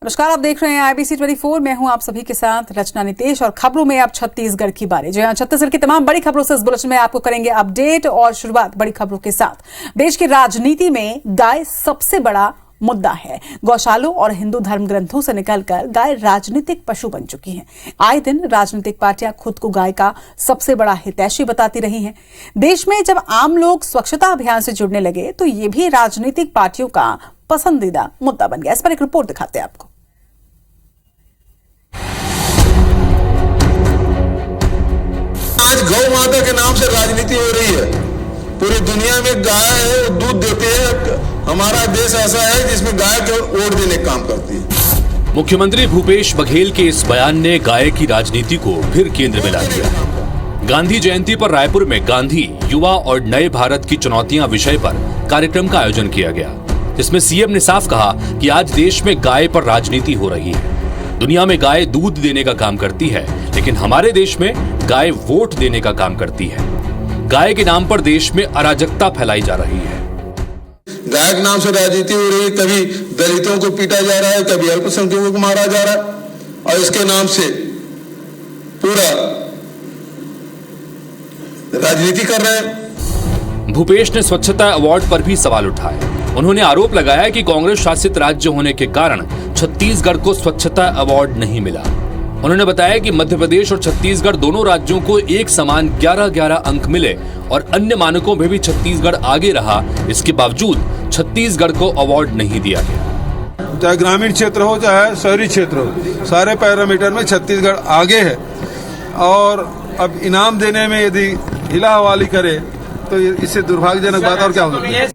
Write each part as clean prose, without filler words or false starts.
नमस्कार, आप देख रहे हैं IBC 24। मैं हूं आप सभी के साथ रचना नितेश और खबरों में अब छत्तीसगढ़ की बारी। जी हां, छत्तीसगढ़ की तमाम बड़ी खबरों से इस बुलेटिन में आपको करेंगे अपडेट और शुरुआत बड़ी खबरों के साथ। देश की राजनीति में गाय सबसे बड़ा मुद्दा है। गौशालों और हिंदू धर्म ग्रंथों से निकलकर गाय राजनीतिक पशु बन चुकी है। आए दिन राजनीतिक पार्टियां खुद को गाय का सबसे बड़ा हितैषी बताती रही हैं। देश में जब आम लोग स्वच्छता अभियान से जुड़ने लगे तो ये भी राजनीतिक पार्टियों का पसंदीदा मुद्दा बन गया। इस पर एक रिपोर्ट दिखाते हैं आपको। आज गौ माता के नाम से राजनीति हो रही है। पूरी दुनिया में गाय है, दूध देते हैं। हमारा देश ऐसा है जिसमें गाय के वोट देने का काम करती है। मुख्यमंत्री भूपेश बघेल के इस बयान ने गाय की राजनीति को फिर केंद्र में ला दिया। गांधी जयंती पर रायपुर में गांधी, युवा और नए भारत की चुनौतियां विषय पर कार्यक्रम का आयोजन किया गया, जिसमें सीएम ने साफ कहा कि आज देश में गाय पर राजनीति हो रही है। दुनिया में गाय दूध देने का काम करती है, लेकिन हमारे देश में गाय वोट देने का काम करती है। गाय के नाम पर देश में अराजकता फैलाई जा रही है। गाय के नाम से राजनीति हो रही है। कभी दलितों को पीटा जा रहा है, कभी अल्पसंख्यकों को मारा जा रहा है, और इसके नाम से पूरा राजनीति कर रहे हैं। भूपेश ने स्वच्छता अवार्ड पर भी सवाल उठाए। उन्होंने आरोप लगाया कि कांग्रेस शासित राज्य होने के कारण छत्तीसगढ़ को स्वच्छता अवार्ड नहीं मिला। उन्होंने बताया कि मध्य प्रदेश और छत्तीसगढ़ दोनों राज्यों को एक समान 11-11 अंक मिले और अन्य मानकों में भी छत्तीसगढ़ आगे रहा। इसके बावजूद छत्तीसगढ़ को अवार्ड नहीं दिया गया। चाहे ग्रामीण क्षेत्र हो चाहे शहरी क्षेत्र हो, सारे पैरामीटर में छत्तीसगढ़ आगे है। और अब इनाम देने में यदि हिला हवाली करे तो इससे दुर्भाग्यजनक बात और क्या हो सकती है।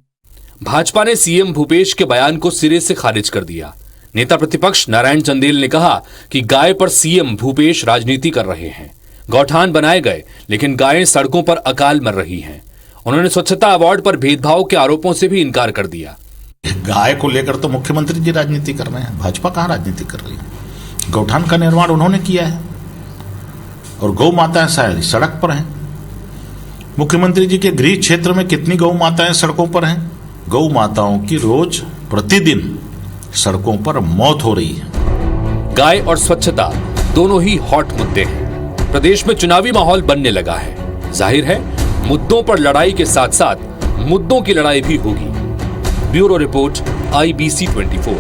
भाजपा ने सीएम भूपेश के बयान को सिरे से खारिज कर दिया। नेता प्रतिपक्ष नारायण चंदेल ने कहा कि गाय पर सीएम भूपेश राजनीति कर रहे हैं। गौठान बनाए गए, लेकिन गायें सड़कों पर अकाल मर रही हैं। उन्होंने स्वच्छता अवार्ड पर भेदभाव के आरोपों से भी इनकार कर दिया। गाय को लेकर तो मुख्यमंत्री जी राजनीति कर रहे हैं, भाजपा कहां राजनीति कर रही है। गौठान का निर्माण उन्होंने किया है और गौ माताएं शायद सड़क पर हैं। मुख्यमंत्री जी के गृह क्षेत्र में कितनी गौ माताएं सड़कों पर हैं। गौ माताओं की रोज प्रतिदिन सड़कों पर मौत हो रही है। गाय और स्वच्छता दोनों ही हॉट मुद्दे हैं। प्रदेश में चुनावी माहौल बनने लगा है। जाहिर है मुद्दों पर लड़ाई के साथ साथ मुद्दों की लड़ाई भी होगी। Bureau report IBC 24।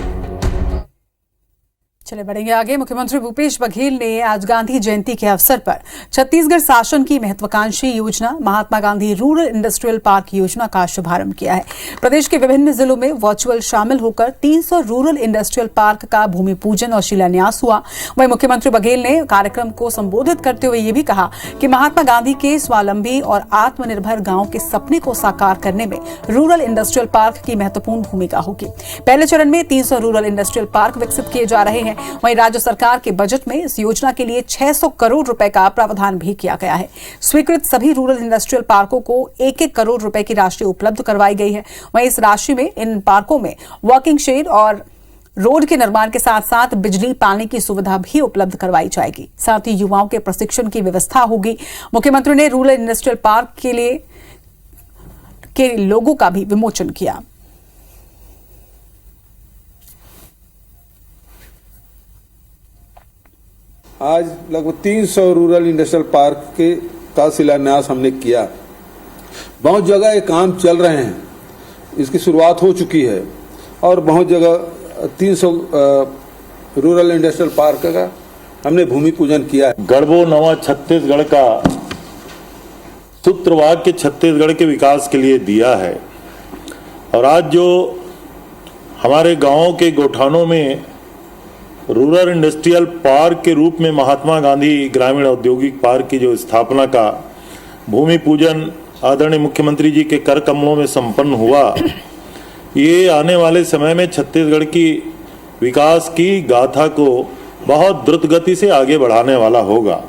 चले बढ़ेंगे आगे। मुख्यमंत्री भूपेश बघेल ने आज गांधी जयंती के अवसर पर छत्तीसगढ़ शासन की महत्वाकांक्षी योजना Mahatma Gandhi rural industrial park योजना का शुभारंभ किया है। प्रदेश के विभिन्न जिलों में वर्चुअल शामिल होकर 300 रूरल इंडस्ट्रियल पार्क का भूमि पूजन और शिलान्यास हुआ। वहीं मुख्यमंत्री बघेल ने कार्यक्रम को संबोधित करते हुए ये भी कहा कि महात्मा गांधी के स्वावलंबी और आत्मनिर्भर गांव के सपने को साकार करने में रूरल इंडस्ट्रियल पार्क की महत्वपूर्ण भूमिका होगी। पहले चरण में 300 रूरल इंडस्ट्रियल पार्क विकसित किए जा रहे हैं। वहीं राज्य सरकार के बजट में इस योजना के लिए 600 करोड़ रुपए का प्रावधान भी किया गया है। स्वीकृत सभी रूरल इंडस्ट्रियल पार्कों को 1-1 करोड़ रुपए की राशि उपलब्ध करवाई गई है। वहीं इस राशि में इन पार्कों में वॉकिंग शेड और रोड के निर्माण के साथ साथ बिजली पानी की सुविधा भी उपलब्ध करवाई जाएगी। साथ ही युवाओं के प्रशिक्षण की व्यवस्था होगी। मुख्यमंत्री ने रूरल इंडस्ट्रियल पार्क के लोगों का भी विमोचन किया। आज लगभग 300 रूरल इंडस्ट्रियल पार्क का शिलान्यास हमने किया। बहुत जगह ये काम चल रहे हैं, इसकी शुरुआत हो चुकी है और बहुत जगह 300 रूरल इंडस्ट्रियल पार्क का हमने भूमि पूजन किया है। गढ़बो नवा छत्तीसगढ़ का सूत्रवाक्य छत्तीसगढ़ के विकास के लिए दिया है। और आज जो हमारे गांवों के गौठानों में रूरल इंडस्ट्रियल पार्क के रूप में महात्मा गांधी ग्रामीण औद्योगिक पार्क की जो स्थापना का भूमि पूजन आदरणीय मुख्यमंत्री जी के कर कमलों में संपन्न हुआ, ये आने वाले समय में छत्तीसगढ़ की विकास की गाथा को बहुत द्रुत गति से आगे बढ़ाने वाला होगा।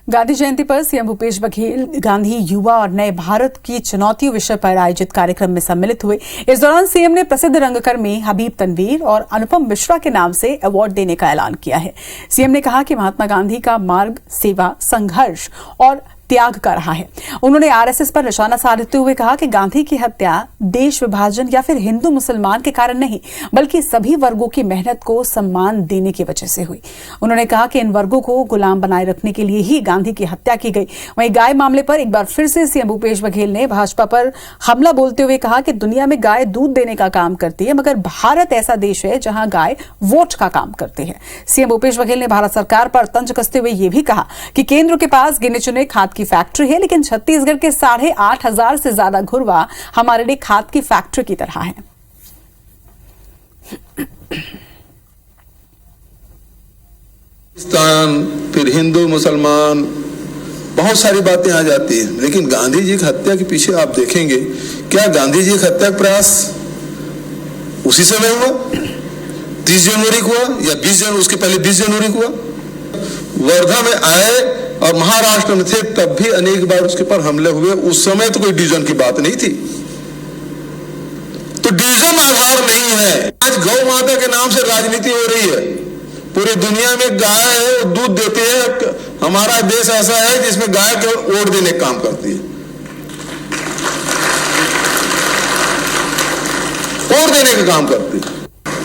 गांधी जयंती पर सीएम भूपेश बघेल गांधी, युवा और नए भारत की चुनौतियों विषय पर आयोजित कार्यक्रम में सम्मिलित हुए। इस दौरान सीएम ने प्रसिद्ध रंगकर्मी हबीब तनवीर और अनुपम मिश्रा के नाम से अवार्ड देने का ऐलान किया है। सीएम ने कहा कि महात्मा गांधी का मार्ग सेवा, संघर्ष और त्याग कर रहा है। उन्होंने आरएसएस पर निशाना साधते हुए कहा कि गांधी की हत्या देश विभाजन या फिर हिंदू मुसलमान के कारण नहीं, बल्कि सभी वर्गों की मेहनत को सम्मान देने की वजह से हुई। उन्होंने कहा कि इन वर्गों को गुलाम बनाए रखने के लिए ही गांधी की हत्या की गई। वहीं गाय मामले पर एक बार फिर से सीएम भूपेश बघेल ने भाजपा पर हमला बोलते हुए कहा कि दुनिया में गाय दूध देने का काम करती है, मगर भारत ऐसा देश है जहां गाय वोट का काम करती है। सीएम भूपेश बघेल ने भारत सरकार पर तंज कसते हुए यह भी कहा कि केंद्र के पास गिने चुने खाद की फैक्ट्री है, लेकिन छत्तीसगढ़ के 8,500 से ज्यादा घुरवा हमारे लिए खाद की फैक्ट्री की तरह है। फिर हिंदू मुसलमान बहुत सारी बातें आ जाती हैं, लेकिन गांधी जी की हत्या के पीछे आप देखेंगे, क्या गांधी जी की हत्या का प्रयास उसी समय हुआ? 30 जनवरी को हुआ या 20 जनवरी, उसके पहले 20 जनवरी को हुआ? वर्धा में आए और महाराष्ट्र में थे तब भी अनेक बार उसके पर हमले हुए। उस समय तो कोई डिवीजन की बात नहीं थी, तो डिवीजन आधार नहीं है। आज गौ माता के नाम से राजनीति हो रही है। पूरी दुनिया में गाय है, दूध देती है। हमारा देश ऐसा है जिसमें गाय के वोट देने का काम करती है, वोट देने का काम करती है।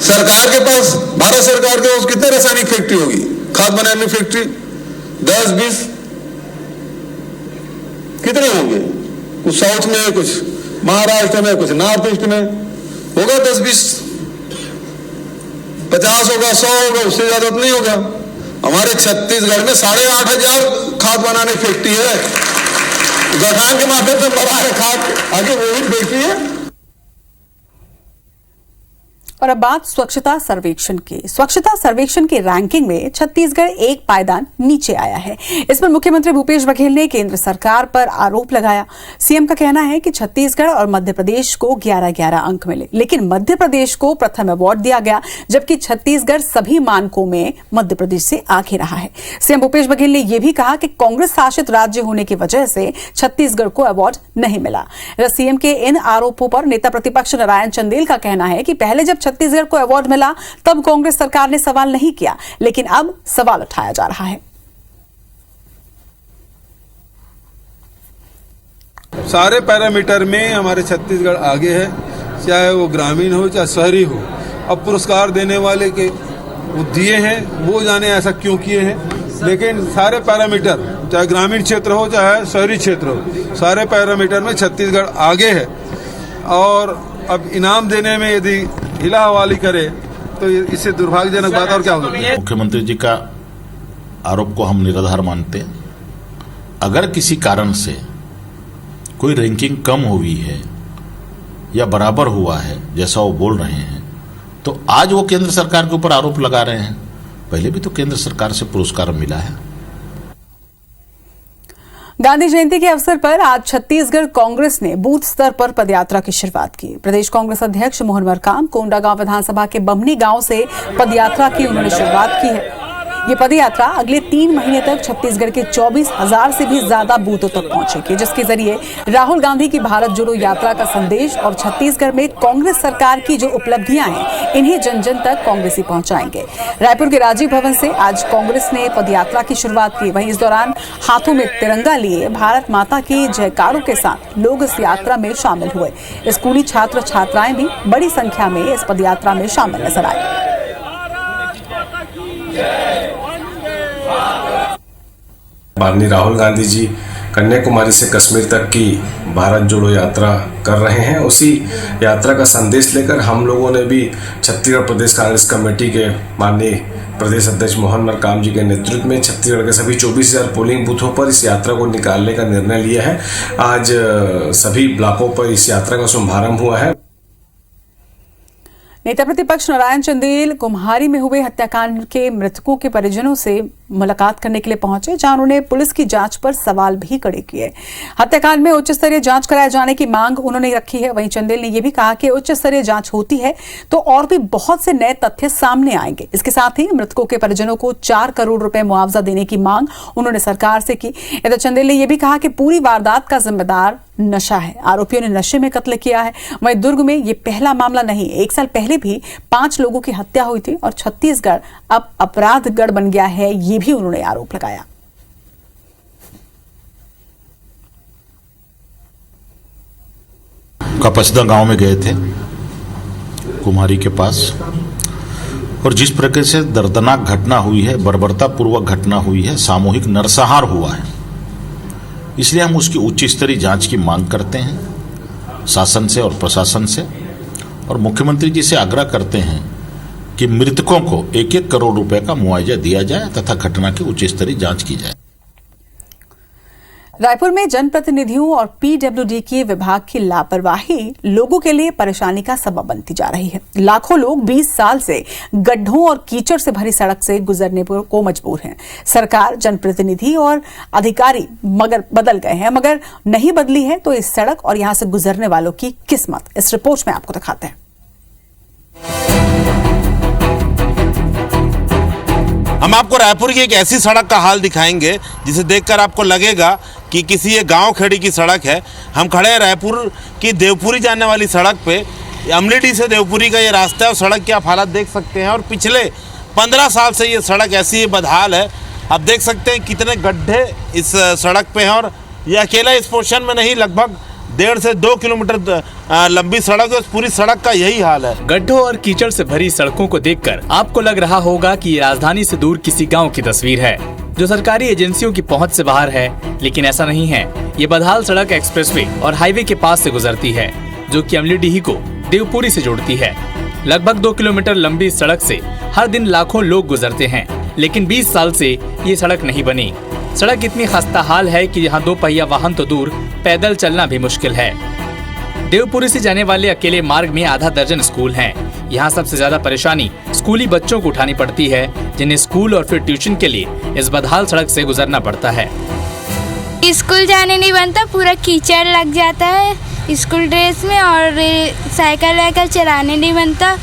सरकार के पास, भारत सरकार के पास कितने रासायनिक फैक्ट्री होगी, खाद बनाने फैक्ट्री? 10-20 कितने होंगे? कुछ साउथ में है, कुछ महाराष्ट्र में, कुछ नॉर्थ ईस्ट में होगा। 10-20, 50 होगा, 100 होगा, उससे ज्यादा तो नहीं होगा। हमारे छत्तीसगढ़ में 8,500 खाद बनाने फैक्ट्री है। गठान के माध्यम से बना है खाद, आगे वही फैक्ट्री है। और अब बात स्वच्छता सर्वेक्षण की। स्वच्छता सर्वेक्षण की रैंकिंग में छत्तीसगढ़ एक पायदान नीचे आया है। इस पर मुख्यमंत्री भूपेश बघेल ने केंद्र सरकार पर आरोप लगाया। सीएम का कहना है कि छत्तीसगढ़ और मध्य प्रदेश को 11-11 अंक मिले, लेकिन मध्य प्रदेश को प्रथम अवार्ड दिया गया, जबकि छत्तीसगढ़ सभी मानकों में मध्य प्रदेश से आगे रहा है। सीएम भूपेश बघेल ने यह भी कहा कि कांग्रेस शासित राज्य होने की वजह से छत्तीसगढ़ को अवार्ड नहीं मिला। सीएम के इन आरोपों पर नेता प्रतिपक्ष नारायण चंदेल का कहना है कि पहले जब छत्तीसगढ़ को अवार्ड मिला तब कांग्रेस सरकार ने सवाल नहीं किया, लेकिन अब सवाल उठाया जा रहा है। सारे पैरामीटर में हमारे छत्तीसगढ़ आगे है, चाहे वो ग्रामीण हो चाहे शहरी हो। अब पुरस्कार देने वाले के वो दिए हैं, वो जाने ऐसा क्यों किए हैं, लेकिन सारे पैरामीटर, चाहे ग्रामीण क्षेत्र हो चाहे शहरी क्षेत्र हो, सारे पैरामीटर में छत्तीसगढ़ आगे है। और अब इनाम देने में यदि हिला हवाली करे तो इससे दुर्भाग्यजनक बात और क्या होगी। मुख्यमंत्री जी का आरोप को हम निराधार मानते हैं। अगर किसी कारण से कोई रैंकिंग कम हुई है या बराबर हुआ है जैसा वो बोल रहे हैं, तो आज वो केंद्र सरकार के ऊपर आरोप लगा रहे हैं। पहले भी तो केंद्र सरकार से पुरस्कार मिला है। गांधी जयंती के अवसर पर आज छत्तीसगढ़ कांग्रेस ने बूथ स्तर पर पदयात्रा की शुरुआत की। प्रदेश कांग्रेस अध्यक्ष मोहन मरकाम कोंडागांव विधानसभा के बमनी गांव से पदयात्रा की उन्होंने शुरुआत की है। ये पदयात्रा अगले 3 महीने तक छत्तीसगढ़ के 24,000 से भी ज्यादा बूथों तक पहुंचेगी, जिसके जरिए राहुल गांधी की भारत जोड़ो यात्रा का संदेश और छत्तीसगढ़ में कांग्रेस सरकार की जो उपलब्धियां हैं, इन्हें जन जन तक कांग्रेसी पहुंचाएंगे। रायपुर के राजीव भवन से आज कांग्रेस ने पदयात्रा की शुरुआत की। वहीं इस दौरान हाथों में तिरंगा लिए भारत माता के जयकारों के साथ लोग इस यात्रा में शामिल हुए। स्कूली छात्र छात्राएं भी बड़ी संख्या में इस पदयात्रा में शामिल नजर आए। माननीय राहुल गांधी जी कन्याकुमारी से कश्मीर तक की भारत जोड़ो यात्रा कर रहे हैं। उसी यात्रा का संदेश लेकर हम लोगों ने भी छत्तीसगढ़ प्रदेश कांग्रेस कमेटी के माननीय प्रदेश अध्यक्ष मोहन मरकाम जी के नेतृत्व में छत्तीसगढ़ के सभी 24,000 पोलिंग बूथों पर इस यात्रा को निकालने का निर्णय लिया है। आज सभी ब्लॉकों पर इस यात्रा का शुभारंभ हुआ है। नेता प्रतिपक्ष नारायण चंदेल कुम्हारी में हुए हत्याकांड के मृतकों के परिजनों से मुलाकात करने के लिए पहुंचे, जहां उन्होंने पुलिस की जांच पर सवाल भी खड़े किए। हत्याकांड में उच्च स्तरीय जांच कराए जाने की मांग उन्होंने रखी है। वहीं चंदेल ने यह भी कहा कि उच्च स्तरीय जांच होती है तो और भी बहुत से नए तथ्य सामने आएंगे। इसके साथ ही मृतकों के परिजनों को 4 करोड़ रुपए मुआवजा देने की मांग उन्होंने सरकार से की। इधर चंदेल ने यह भी कहा कि पूरी वारदात का जिम्मेदार नशा है, आरोपियों ने नशे में कत्ल किया है। वहीं दुर्ग में यह पहला मामला नहीं, 1 साल पहले भी 5 लोगों की हत्या हुई थी और छत्तीसगढ़ अब अपराध गढ़ बन गया है, ये भी उन्होंने आरोप लगाया। कपसदा गांव में गए थे, कुमारी के पास, और जिस प्रकार से दर्दनाक घटना हुई है, बर्बरतापूर्वक घटना हुई है, सामूहिक नरसंहार हुआ है, इसलिए हम उसकी उच्च स्तरीय जांच की मांग करते हैं शासन से और प्रशासन से, और मुख्यमंत्री जी से आग्रह करते हैं कि मृतकों को 1-1 करोड़ रुपए का मुआवजा दिया जाए तथा घटना की उच्च स्तरीय जांच की जाए। रायपुर में जनप्रतिनिधियों और पीडब्ल्यूडी के विभाग की लापरवाही लोगों के लिए परेशानी का सबब बनती जा रही है। लाखों लोग 20 साल से गड्ढों और कीचड़ से भरी सड़क से गुजरने को मजबूर हैं। सरकार, जनप्रतिनिधि और अधिकारी मगर बदल गए हैं, मगर नहीं बदली है तो इस सड़क और यहां से गुजरने वालों की किस्मत। इस रिपोर्ट में आपको दिखाते हैं। हम आपको रायपुर की एक ऐसी सड़क का हाल दिखाएंगे जिसे देखकर आपको लगेगा कि किसी ये गांव खेड़ी की सड़क है। हम खड़े हैं रायपुर की देवपुरी जाने वाली सड़क पे। अमलीडीह से देवपुरी का ये रास्ता है और सड़क की आप हालत देख सकते हैं। और पिछले 15 साल से ये सड़क ऐसी ही बदहाल है। आप देख सकते हैं कितने गड्ढे इस सड़क पे हैं, और ये अकेला इस पोर्शन में नहीं, लगभग 1.5 से 2 किलोमीटर लंबी सड़क है। पूरी सड़क का यही हाल है। गड्ढों और कीचड़ से भरी सड़कों को देखकर आपको लग रहा होगा कि ये राजधानी से दूर किसी गांव की तस्वीर है जो सरकारी एजेंसियों की पहुंच से बाहर है, लेकिन ऐसा नहीं है। ये बदहाल सड़क एक्सप्रेसवे और हाईवे के पास से गुजरती है, जो कि अमलीडीह को देवपुरी से जोड़ती है। लगभग 2 किलोमीटर लंबी सड़क से हर दिन लाखों लोग गुजरते हैं, लेकिन 20 साल से ये सड़क नहीं बनी। सड़क इतनी खस्ता हाल है कि यहाँ 2 पहिया वाहन तो दूर, पैदल चलना भी मुश्किल है। देवपुरी से जाने वाले अकेले मार्ग में आधा दर्जन स्कूल हैं। यहाँ सबसे ज्यादा परेशानी स्कूली बच्चों को उठानी पड़ती है, जिन्हें स्कूल और फिर ट्यूशन के लिए इस बदहाल सड़क से गुजरना पड़ता है। स्कूल जाने नहीं बनता, पूरा कीचड़ लग जाता है स्कूल ड्रेस में, और साइकिल वाइकिल चलाने नहीं बनता,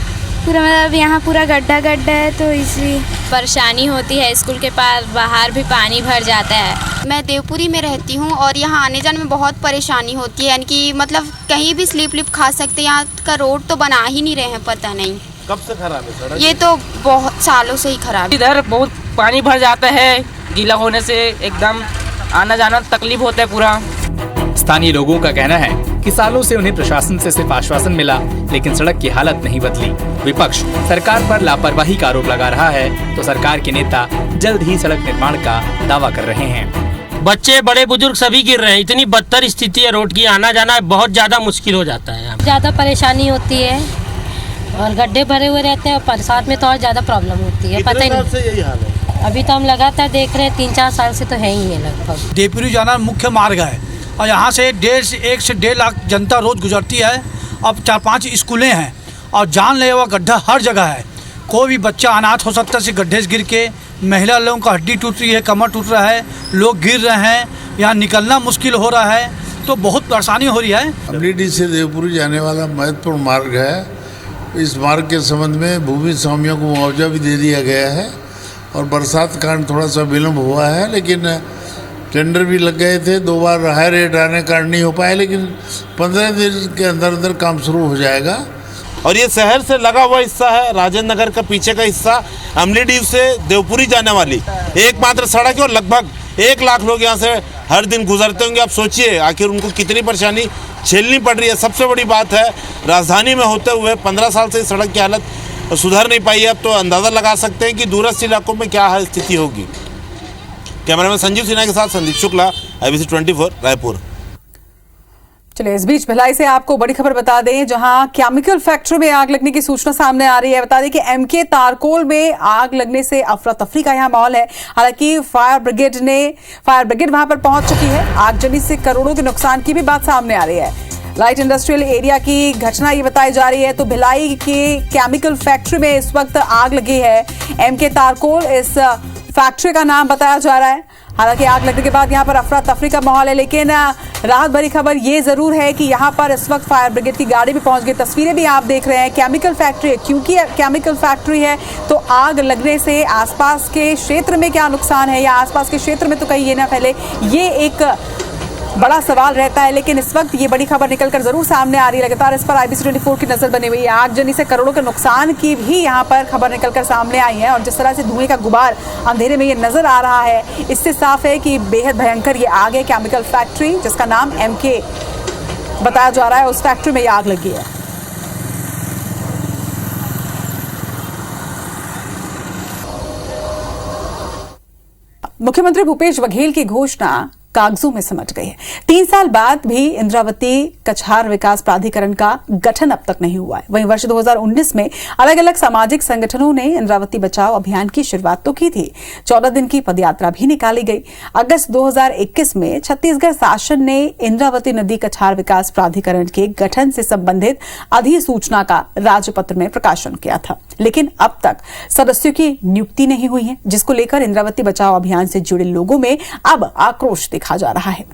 पूरा मतलब यहाँ पूरा गड्ढा गड्ढा है, तो इसलिए परेशानी होती है। स्कूल के पास बाहर भी पानी भर जाता है। मैं देवपुरी में रहती हूँ और यहाँ आने जाने में बहुत परेशानी होती है, यानी कि मतलब कहीं भी स्लिप लिप खा सकते हैं। यहाँ का रोड तो बना ही नहीं रहे हैं, पता नहीं कब से खराब है सड़क? ये तो बहुत सालों से ही खराब है। इधर बहुत पानी भर जाता है, गीला होने से एकदम आना जाना तकलीफ होता है पूरा। स्थानीय लोगों का कहना है कि सालों से उन्हें प्रशासन से सिर्फ आश्वासन मिला, लेकिन सड़क की हालत नहीं बदली। विपक्ष सरकार पर लापरवाही का आरोप लगा रहा है, तो सरकार के नेता जल्द ही सड़क निर्माण का दावा कर रहे हैं। बच्चे बड़े बुजुर्ग सभी गिर रहे हैं। इतनी बदतर स्थिति है रोड की, आना जाना बहुत ज्यादा मुश्किल हो जाता है। ज्यादा परेशानी होती है और गड्ढे भरे हुए रहते हैं, और बरसात में तो और ज्यादा प्रॉब्लम होती है। पता ही नहीं, यही हाल है। अभी तो हम लगातार देख रहे हैं, 3-4 साल से तो है ही है लगभग। देवपुरी जाना मुख्य मार्ग है और यहाँ से 1 से 1.5 लाख जनता रोज गुजरती है। अब 4-5 स्कूलें हैं और जानलेवा गड्ढा हर जगह है। कोई भी बच्चा अनाथ हो सकता है गड्ढे से गिर के। महिला लोगों का हड्डी टूट रही है, कमर टूट रहा है, लोग गिर रहे हैं, यहाँ निकलना मुश्किल हो रहा है, तो बहुत परेशानी हो रही है। अमलीडीह से देवपुरी जाने वाला महत्वपूर्ण मार्ग है। इस मार्ग के संबंध में भूमि स्वामियों को मुआवजा भी दे दिया गया है और बरसात के कारण थोड़ा सा विलम्ब हुआ है, लेकिन टेंडर भी लग गए थे। 2 बार हाई रेट आने के कारण नहीं हो पाए, लेकिन 15 दिन के अंदर अंदर काम शुरू हो जाएगा। और ये शहर से लगा हुआ हिस्सा है, राजेंद्र नगर का पीछे का हिस्सा, अमलीडीह से देवपुरी जाने वाली एकमात्र सड़क है और लगभग 1 लाख लोग यहाँ से हर दिन गुजरते होंगे। आप सोचिए आखिर उनको कितनी परेशानी झेलनी पड़ रही है। सबसे बड़ी बात है, राजधानी में होते हुए 15 साल से सड़क की हालत सुधर नहीं पाई है। अब तो अंदाज़ा लगा सकते हैं कि दूरस्थ इलाकों में क्या स्थिति होगी। कैमरामैन संजीव सिन्हा के साथ संदीप शुक्ला, IBC 24 रायपुर। चलिए, इस बीच भिलाई से आपको बड़ी खबर बता दें, जहां केमिकल फैक्ट्री में आग लगने की सूचना सामने आ रही है। बता दें कि MK तारकोल में आग लगने से अफरा तफरी का यहां माहौल है। हालांकि फायर ब्रिगेड वहां पर पहुंच चुकी है। आगजनी से करोड़ों के नुकसान की भी बात सामने आ रही है। लाइट इंडस्ट्रियल एरिया की घटना ये बताई जा रही है। तो भिलाई के केमिकल फैक्ट्री में इस वक्त आग लगी है। MK तारकोल इस फैक्ट्री का नाम बताया जा रहा है। हालांकि आग लगने के बाद यहां पर अफरा तफरी का माहौल है, लेकिन राहत भरी खबर ये जरूर है कि यहां पर इस वक्त फायर ब्रिगेड की गाड़ी भी पहुंच गई। तस्वीरें भी आप देख रहे हैं। केमिकल फैक्ट्री है, क्योंकि केमिकल फैक्ट्री है तो आग लगने से आसपास के क्षेत्र में क्या नुकसान है, या आसपास के क्षेत्र में तो कहीं ये ना फैले, ये एक बड़ा सवाल रहता है। लेकिन इस वक्त ये बड़ी खबर निकलकर जरूर सामने आ रही है। लगातार इस पर IBC 24 की नजर बनी हुई है। आगजनी से करोड़ों के नुकसान की भी यहाँ पर खबर निकलकर सामने आई है, और जिस तरह से धुएं का गुबार अंधेरे में ये नजर आ रहा है, इससे साफ है कि बेहद भयंकर ये आग है। केमिकल फैक्ट्री जिसका नाम MK बताया जा रहा है उस फैक्ट्री में ये आग लगी है। मुख्यमंत्री भूपेश बघेल की घोषणा कागजों में सिमट गई है। 3 साल बाद भी इंद्रावती कछार विकास प्राधिकरण का गठन अब तक नहीं हुआ है। वहीं वर्ष 2019 में अलग अलग सामाजिक संगठनों ने इंद्रावती बचाओ अभियान की शुरुआत तो की थी। 14 दिन की पदयात्रा भी निकाली गई। अगस्त 2021 में छत्तीसगढ़ शासन ने इंद्रावती नदी कछार विकास प्राधिकरण के गठन से संबंधित अधिसूचना का राजपत्र में प्रकाशन किया था, लेकिन अब तक सदस्यों की नियुक्ति नहीं हुई है, जिसको लेकर इंद्रावती बचाओ अभियान से जुड़े लोगों में अब आक्रोश देखा जा रहा है।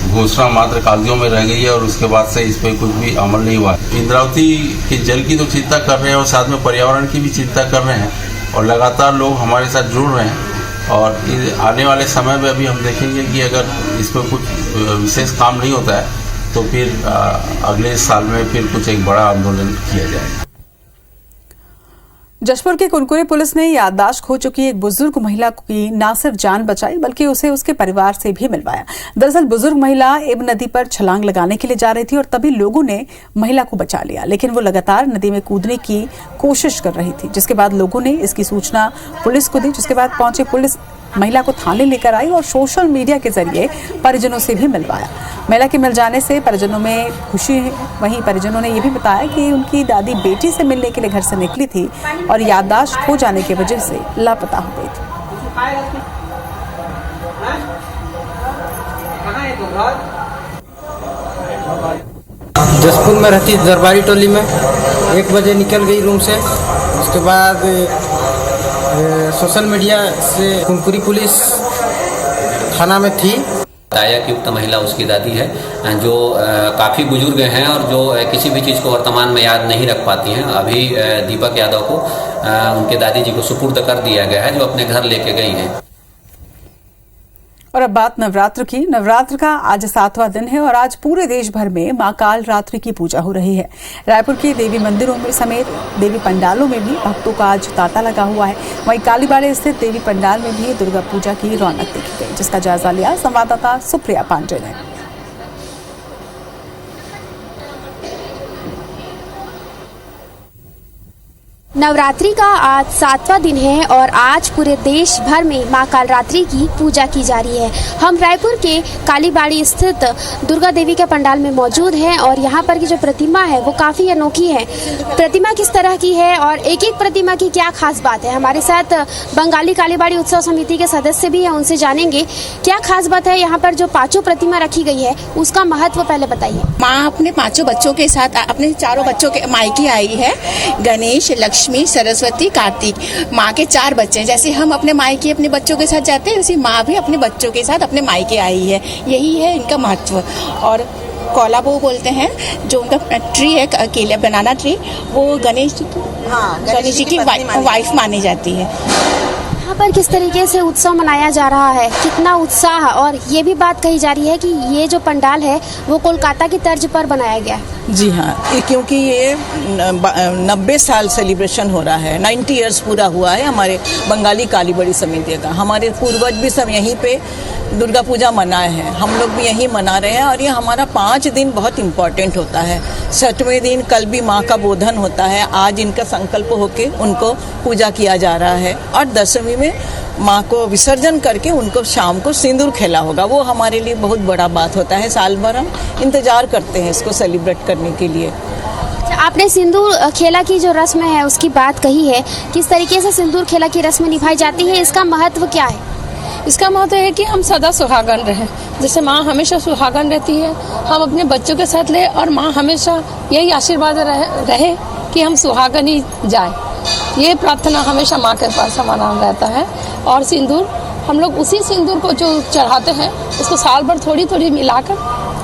घोषणा मात्र कागजों में रह गई है और उसके बाद से इस पर कुछ भी अमल नहीं हुआ। इंद्रावती के जल की तो चिंता कर रहे हैं और साथ में पर्यावरण की भी चिंता कर रहे हैं और लगातार लोग हमारे साथ जुड़ रहे हैं और आने वाले समय में अभी हम देखेंगे कि अगर इस पर कुछ विशेष काम नहीं होता है तो फिर अगले साल में फिर कुछ एक बड़ा आंदोलन किया जाएगा। जशपुर की कुनकुरी पुलिस ने याददाश्त खो चुकी एक बुजुर्ग महिला की न सिर्फ जान बचाई बल्कि उसे उसके परिवार से भी मिलवाया। दरअसल बुजुर्ग महिला इब नदी पर छलांग लगाने के लिए जा रही थी और तभी लोगों ने महिला को बचा लिया, लेकिन वो लगातार नदी में कूदने की कोशिश कर रही थी। जिसके बाद लोगों ने इसकी सूचना पुलिस को दी, जिसके बाद पहुंची पुलिस महिला को थाने लेकर आई और सोशल मीडिया के जरिए परिजनों से भी मिलवाया। महिला के मिल जाने से परिजनों में खुशी है। वहीं परिजनों ने यह भी बताया कि उनकी दादी बेटी से मिलने के लिए घर से निकली थी और याददाश्त खो जाने की वजह से लापता हो गई थी। जसपुर में रहती दरबारी टोली में 1 बजे निकल गई रूम से। उसके बाद सोशल मीडिया से कुनकुरी पुलिस थाना में थी। बताया कि उक्त महिला उसकी दादी है जो काफ़ी बुजुर्ग हैं और जो किसी भी चीज़ को वर्तमान में याद नहीं रख पाती हैं। अभी दीपक यादव को उनके दादी जी को सुपुर्द कर दिया गया है, जो अपने घर लेके गई हैं। और अब बात नवरात्र की। नवरात्र का आज 7वां दिन है और आज पूरे देश भर में मां काल रात्रि की पूजा हो रही है। रायपुर के देवी मंदिरों में समेत देवी पंडालों में भी भक्तों का आज तांता लगा हुआ है। वहीं कालीबाड़ी स्थित देवी पंडाल में भी दुर्गा पूजा की रौनक देखी गई, जिसका जायजा लिया संवाददाता सुप्रिया पांडे ने। नवरात्रि का आज 7वां दिन है और आज पूरे देश भर में मां कालरात्रि की पूजा की जा रही है। हम रायपुर के कालीबाड़ी स्थित दुर्गा देवी के पंडाल में मौजूद हैं और यहाँ पर की जो प्रतिमा है वो काफ़ी अनोखी है। प्रतिमा किस तरह की है और एक एक प्रतिमा की क्या खास बात है, हमारे साथ बंगाली कालीबाड़ी उत्सव समिति के सदस्य भी हैं, उनसे जानेंगे क्या खास बात है। यहाँ पर जो 5 प्रतिमा रखी गई है उसका महत्व पहले बताइए। माँ अपने 5 बच्चों के साथ अपने 4 बच्चों के मायके आई है। गणेश, लक्ष्मी, सरस्वती, कार्तिक। माँ के 4 बच्चे हैं। जैसे हम अपने मायके अपने बच्चों के साथ जाते हैं, वैसे माँ भी अपने बच्चों के साथ अपने मायके आई है। यही है इनका महत्व। और कोलाबो बोलते हैं, जो उनका ट्री है केला बनाना ट्री, वो गणेश जी की वाइफ मानी जाती है। यहाँ पर किस तरीके से उत्सव मनाया जा रहा है, कितना उत्साह, और ये भी बात कही जा रही है कि ये जो पंडाल है वो कोलकाता की तर्ज पर बनाया गया है। जी हाँ, क्योंकि ये 90 साल सेलिब्रेशन हो रहा है, 90 इयर्स पूरा हुआ है हमारे बंगाली कालीबाड़ी समिति का। हमारे पूर्वज भी सब यहीं पे दुर्गा पूजा मनाए हैं, हम लोग भी यहीं मना रहे हैं। और ये हमारा 5 दिन बहुत इम्पोर्टेंट होता है। 6वें दिन कल भी माँ का बोधन होता है। आज इनका संकल्प होके उनको पूजा किया जा रहा है और 10वीं में माँ को विसर्जन करके उनको शाम को सिंदूर खेला होगा। वो हमारे लिए बहुत बड़ा बात होता है। साल भर हम इंतजार करते हैं इसको सेलिब्रेट करने के लिए। आपने सिंदूर खेला की जो रस्म है उसकी बात कही है, किस तरीके से सिंदूर खेला की रस्म निभाई जाती है, इसका महत्व क्या है? इसका महत्व है कि हम सदा सुहागन रहें। जैसे माँ हमेशा सुहागन रहती है, हम अपने बच्चों के साथ ले और माँ हमेशा यही आशीर्वाद रहे कि हम सुहागन ही जाए। ये प्रार्थना हमेशा माँ के पास हमारा रहता है। और सिंदूर हम लोग उसी सिंदूर को जो चढ़ाते हैं उसको साल भर थोड़ी थोड़ी मिलाकर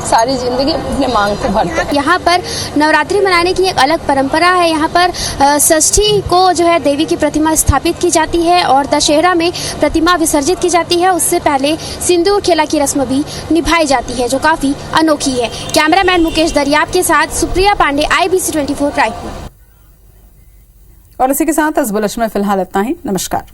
सारी जिंदगी अपने मांग को भरते हैं। यहाँ पर नवरात्रि मनाने की एक अलग परंपरा है। यहाँ पर षष्ठी को जो है देवी की प्रतिमा स्थापित की जाती है और दशहरा में प्रतिमा विसर्जित की जाती है। उससे पहले सिंदूर खेला की रस्म भी निभाई जाती है, जो काफ़ी अनोखी है। कैमरामैन मुकेश दरियाब के साथ सुप्रिया पांडे, IBC 24 रायपुर। और इसी के साथ इस बुलेटिन में फिलहाल इतना ही। नमस्कार।